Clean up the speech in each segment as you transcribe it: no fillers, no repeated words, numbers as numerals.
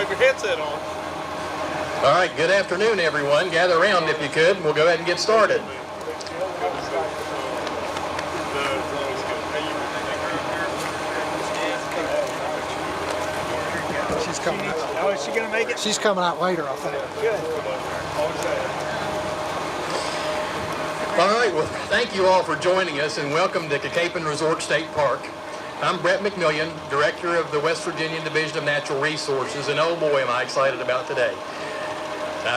have your headset on. All right, good afternoon, everyone. Gather around if you could, and we'll go ahead and get started. She's coming out. Oh, is she going to make it? She's coming out later, I think. Good. All right, well, thank you all for joining us, and welcome to Cacapon Resort State Park. I'm Brett McMillian, Director of the West Virginia Division of Natural Resources, and oh boy, am I excited about today.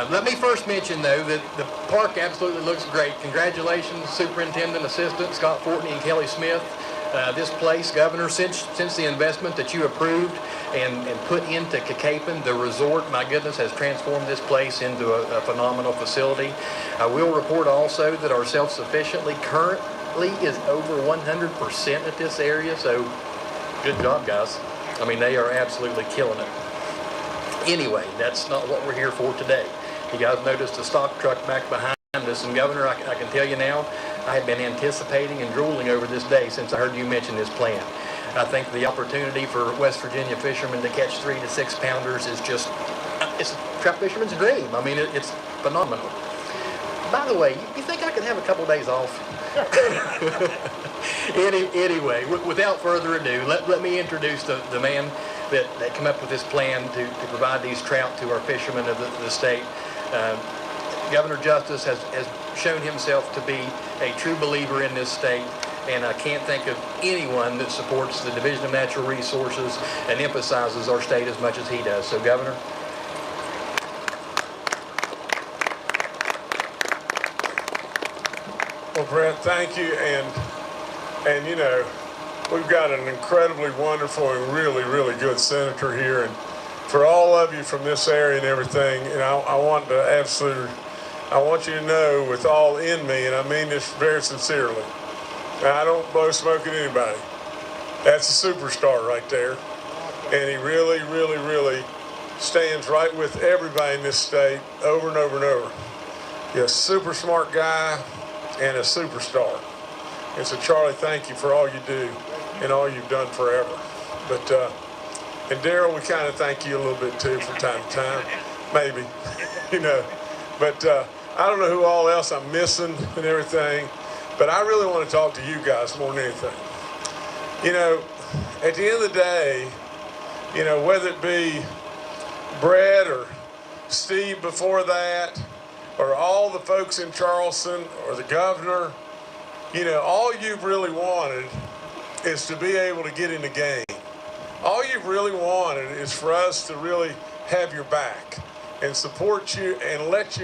Let me first mention, though, that the park absolutely looks great. Congratulations, Superintendent Assistant Scott Fortney and Kelly Smith. This place, Governor, since the investment that you approved and put into Cacapon, the resort, my goodness, has transformed this place into a phenomenal facility. I will report also that our self-sufficiency currently is over 100% at this area, so good job, guys. I mean, they are absolutely killing it. Anyway, that's not what we're here for today. You guys noticed the stock truck back behind us, and Governor, I can tell you now, I have been anticipating and drooling over this day since I heard you mention this plan. I think the opportunity for West Virginia fishermen to catch 3 to 6 pounders is just, it's a trout fisherman's dream. I mean, it's phenomenal. By the way, you think I could have a couple days off? Anyway, without further ado, let me introduce the man that came up with this plan to provide these trout to our fishermen of the state. Governor Justice has shown himself to be a true believer in this state, and I can't think of anyone that supports the Division of Natural Resources and emphasizes our state as much as he does. So, Governor. Well, Brett, thank you, and you know, we've got an incredibly wonderful and really, really good senator here, and for all of you from this area and everything, and I want you to know with all in me, and I mean this very sincerely, I don't blow smoke at anybody. That's a superstar right there, and he really, really, really stands right with everybody in this state over and over and over. He's a super smart guy and a superstar. And so, Charlie, thank you for all you do and all you've done forever. But, and Daryl, we kind of thank you a little bit too from time to time, maybe, you know. But I don't know who all else I'm missing and everything, but I really want to talk to you guys more than anything. You know, at the end of the day, you know, whether it be Brett or Steve before that, or all the folks in Charleston, or the governor, you know, all you've really wanted is to be able to get in the game. All you've really wanted is for us to really have your back and support you and let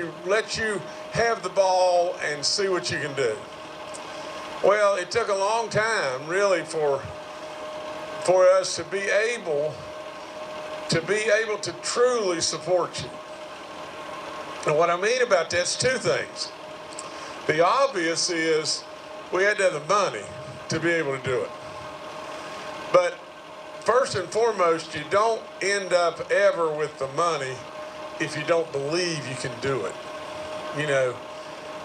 you have the ball and see what you can do. Well, it took a long time, really, for us to be able to truly support you. And what I mean about that's two things. The obvious is we had to have the money to be able to do it. But first and foremost, you don't end up ever with the money if you don't believe you can do it. You know,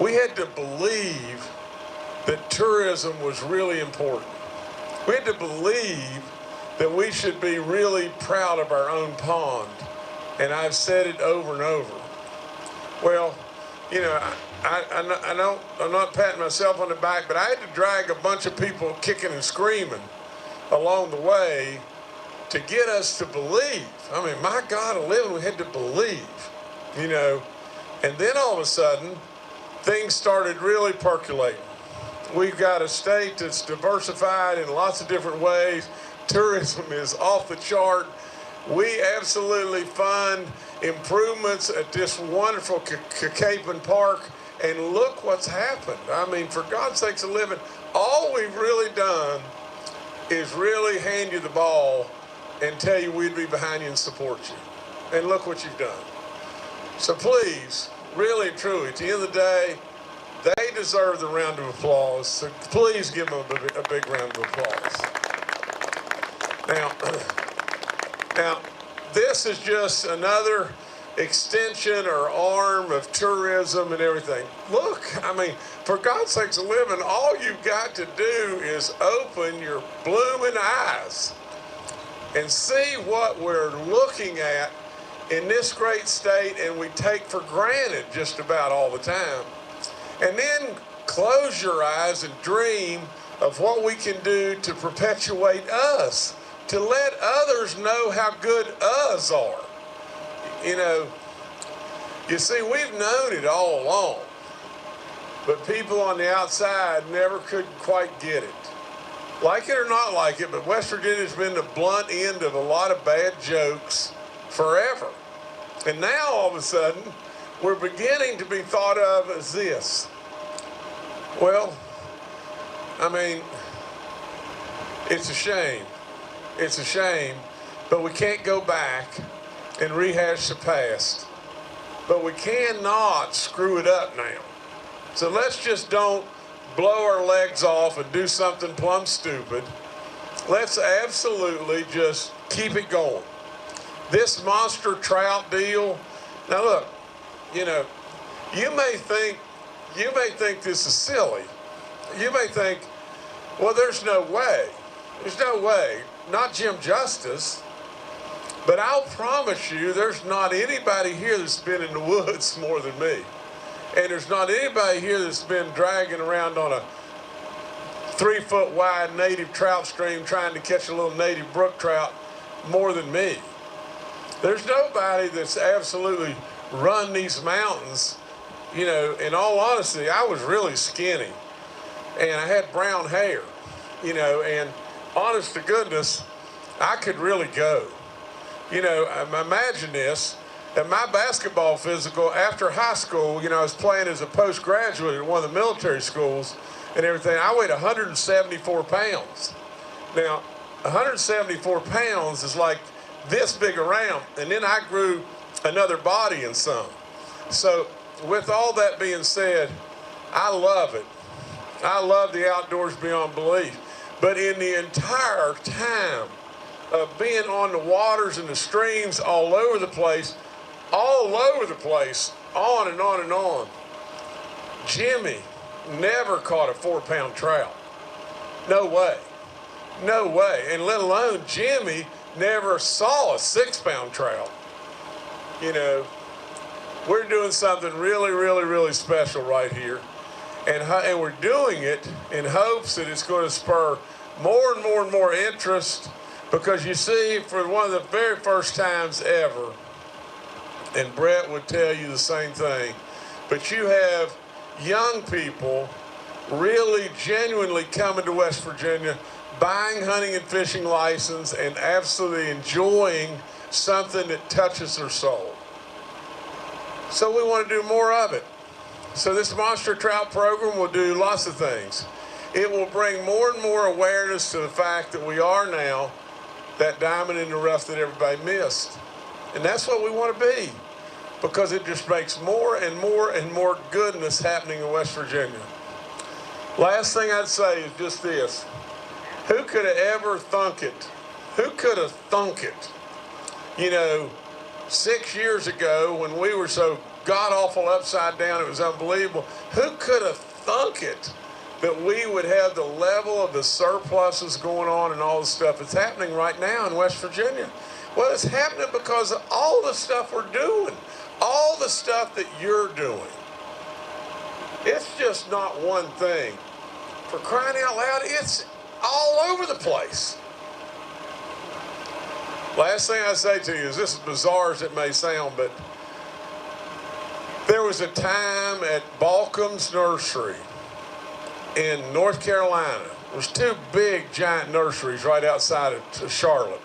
we had to believe that tourism was really important. We had to believe that we should be really proud of our own pond. And I've said it over and over. Well, you know, I'm not patting myself on the back, but I had to drag a bunch of people kicking and screaming along the way to get us to believe. I mean, my God, 11, we had to believe, you know. And then all of a sudden, things started really percolating. We've got a state that's diversified in lots of different ways. Tourism is off the chart. We absolutely fund improvements at this wonderful Cacapon Park, and look what's happened. I mean, for God's sakes, 11, all we've really done is really hand you the ball and tell you we'd be behind you and support you. And look what you've done. So please, really and truly, at the end of the day, they deserve the round of applause. So please give them a big round of applause. Now, this is just another extension or arm of tourism and everything. Look, I mean, for God's sakes, 11, all you've got to do is open your blooming eyes and see what we're looking at in this great state and we take for granted just about all the time. And then close your eyes and dream of what we can do to perpetuate us, to let others know how good us are. You know, you see, we've known it all along, but people on the outside never could quite get it. Like it or not like it, but West Virginia's been the blunt end of a lot of bad jokes forever. And now, all of a sudden, we're beginning to be thought of as this. Well, I mean, it's a shame. It's a shame, but we can't go back and rehash the past. But we cannot screw it up now. So let's just don't blow our legs off and do something plumb stupid. Let's absolutely just keep it going. This monster trout deal, now look, you know, you may think this is silly. You may think, well, there's no way. There's no way. Not Jim Justice. But I'll promise you there's not anybody here that's been in the woods more than me. And there's not anybody here that's been dragging around on a 3-foot wide native trout stream trying to catch a little native brook trout more than me. There's nobody that's absolutely run these mountains. You know, in all honesty, I was really skinny and I had brown hair, you know, and honest to goodness, I could really go. You know, imagine this. At my basketball physical, after high school, you know, I was playing as a postgraduate at one of the military schools and everything. I weighed 174 pounds. Now, 174 pounds is like this big around, and then I grew another body and some. So, with all that being said, I love it. I love the outdoors beyond belief. But in the entire time of being on the waters and the streams all over the place, on and on and on, Jimmy never caught a 4-pound trout. No way. No way. And let alone Jimmy never saw a 6-pound trout. You know, we're doing something really, really, really special right here. And we're doing it in hopes that it's going to spur more and more and more interest, because you see, for one of the very first times ever, and Brett would tell you the same thing, but you have young people really genuinely coming to West Virginia, buying hunting and fishing license and absolutely enjoying something that touches their soul. So we want to do more of it. So this monster trout program will do lots of things. It will bring more and more awareness to the fact that we are now that diamond in the rough that everybody missed. And that's what we want to be, because it just makes more and more and more goodness happening in West Virginia. Last thing I'd say is just this. Who could have ever thunk it? Who could have thunk it? You know, 6 years ago when we were so god-awful upside down, it was unbelievable. Who could have thunk it that we would have the level of the surpluses going on and all the stuff that's happening right now in West Virginia? Well, it's happening because of all the stuff we're doing, all the stuff that you're doing. It's just not one thing. For crying out loud, it's all over the place. Last thing I say to you is, this is bizarre as it may sound, but there was a time at Balcom's Nursery in North Carolina. There's 2 big giant nurseries right outside of Charlotte.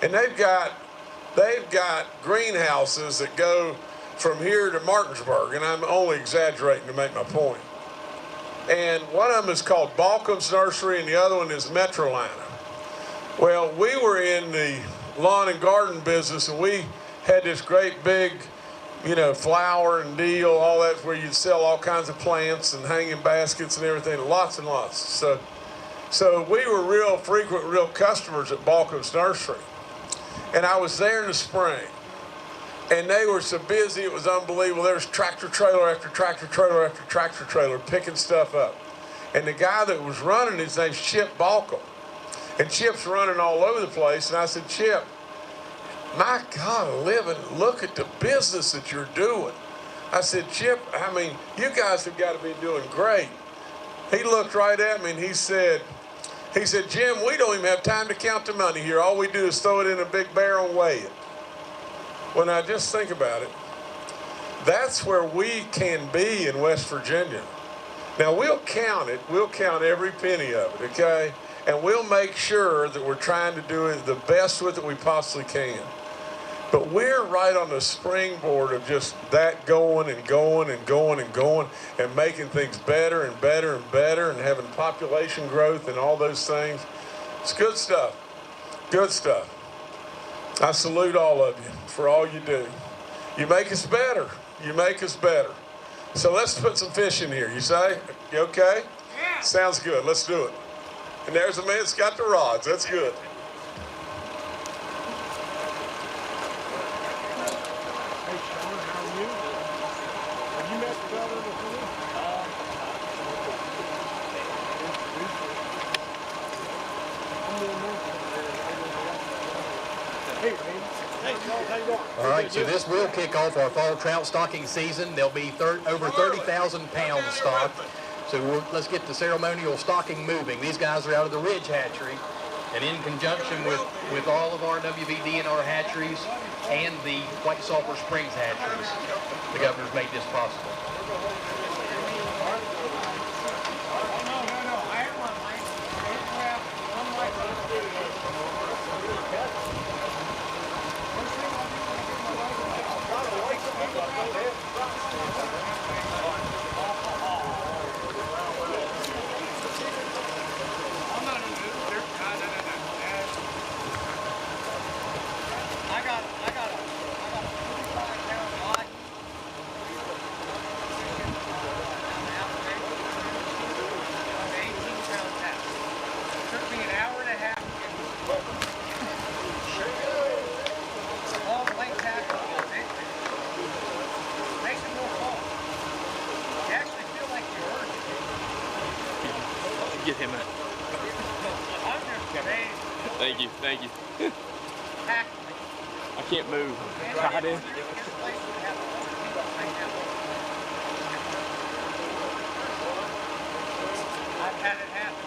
And they've got greenhouses that go from here to Martinsburg, and I'm only exaggerating to make my point. And one of them is called Balcom's Nursery, and the other one is Metrolina. Well, we were in the lawn and garden business, and we had this great big, you know, flower and deal, all that, where you'd sell all kinds of plants and hanging baskets and everything, lots and lots. So we were real frequent, real customers at Balcom's Nursery. And I was there in the spring, and they were so busy, it was unbelievable. There was tractor trailer after tractor trailer after tractor trailer picking stuff up. And the guy that was running, his name's Chip Balcom. And Chip's running all over the place, and I said, Chip, my God, look at the business that you're doing. I said, Chip, I mean, you guys have got to be doing great. He looked right at me and he said, Jim, we don't even have time to count the money here. All we do is throw it in a big barrel and weigh it. Well, now just think about it. That's where we can be in West Virginia. Now, we'll count it. We'll count every penny of it, okay? And we'll make sure that we're trying to do it the best with it we possibly can. But we're right on the springboard of just that going and going and going and going and making things better and better and better and having population growth and all those things. It's good stuff. Good stuff. I salute all of you for all you do. You make us better. You make us better. So let's put some fish in here. You say? You okay? Yeah. Sounds good. Let's do it. And there's a man that's got the rods. That's good. Hey, Sean, how are you? Have you met the governor before? Hey, man. Hey, Charles, how you doing? All right, so this will kick off our fall trout stocking season. There'll be over 30,000 pounds stocked. So let's get the ceremonial stocking moving. These guys are out of the Ridge Hatchery, and in conjunction with all of our WVDNR hatcheries and the White Sulphur Springs hatcheries, the governor's made this possible. Get him out. Thank you, thank you. I can't move. Tried in. I've had it happen.